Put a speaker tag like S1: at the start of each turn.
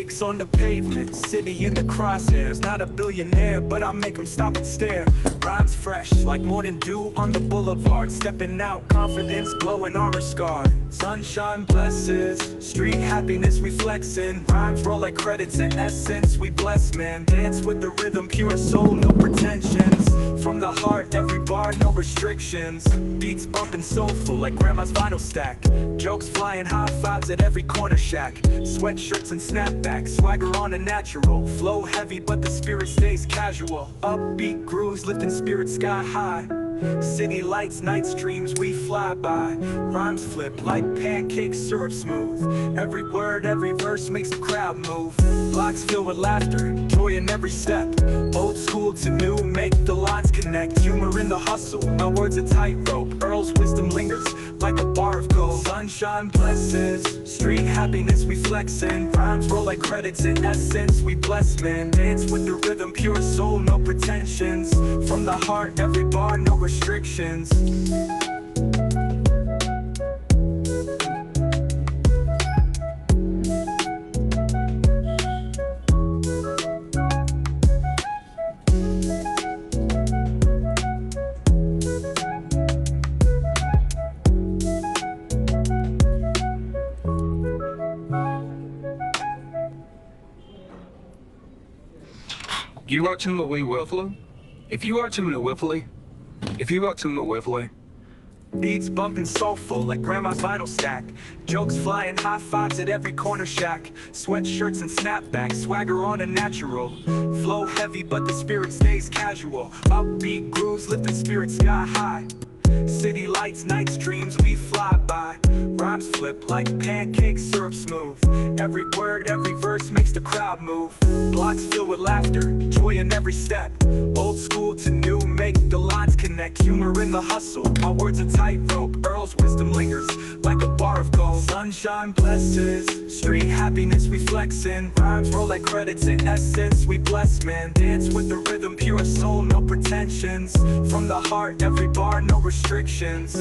S1: Pancakes on the pavement, city in the crosshairs. Not a billionaire, but I make them stop and stare. Rhymes fresh, like morning dew on the boulevard. Stepping out, confidence glowing, armor scarred. Sunshine blesses, street happiness reflexing. Rhymes roll like credits in essence, we bless man. Dance with the rhythm, pure soul, no pretensions. From the heart, every bar, no restrictions. Beats bumping soulful like grandma's vinyl stack. Jokes flying, high fives at every corner shack. Sweatshirts and snapbacks, swagger on a natural. Flow heavy but the spirit stays casual. Upbeat grooves lifting spirits sky high. City lights, night streams, we fly by. Rhymes flip like pancakes, syrup smooth. Every word, every verse makes the crowd move. Blocks filled with laughter, joy in every step. Old school to new, make the lines connect. Humor in the hustle, my words a tightrope. Earl's wisdom lingers like a bar of gold. Sunshine blesses, street happiness we flexin'. Rhymes roll like credits in essence, we bless man. Dance with the rhythm, pure soul, no pretensions. From the heart, every bar, no restrictions.
S2: You are to me willfully. If you are to me willfully. If you are to me willfully.
S1: Beats bumping soulful like grandma's vinyl stack. Jokes flying, high fives at every corner shack. Sweatshirts and snapbacks, swagger on a natural. Flow heavy but the spirit stays casual. Upbeat grooves lifting spirits sky high. City lights, night streams, we fly by. Rhymes flip like pancakes, syrup smooth. Every word, every verse makes the crowd move. Blocks filled with laughter, joy in every step. Old school to new, make the lines connect. Humor in the hustle, my words a tightrope. Earl's wisdom lingers like a bar of gold. Sunshine blesses, street happiness we flexin'. Rhymes roll like credits in essence, we bless man. Dance with the rhythm, pure soul, no pretensions. From the heart, every bar, no restrictions.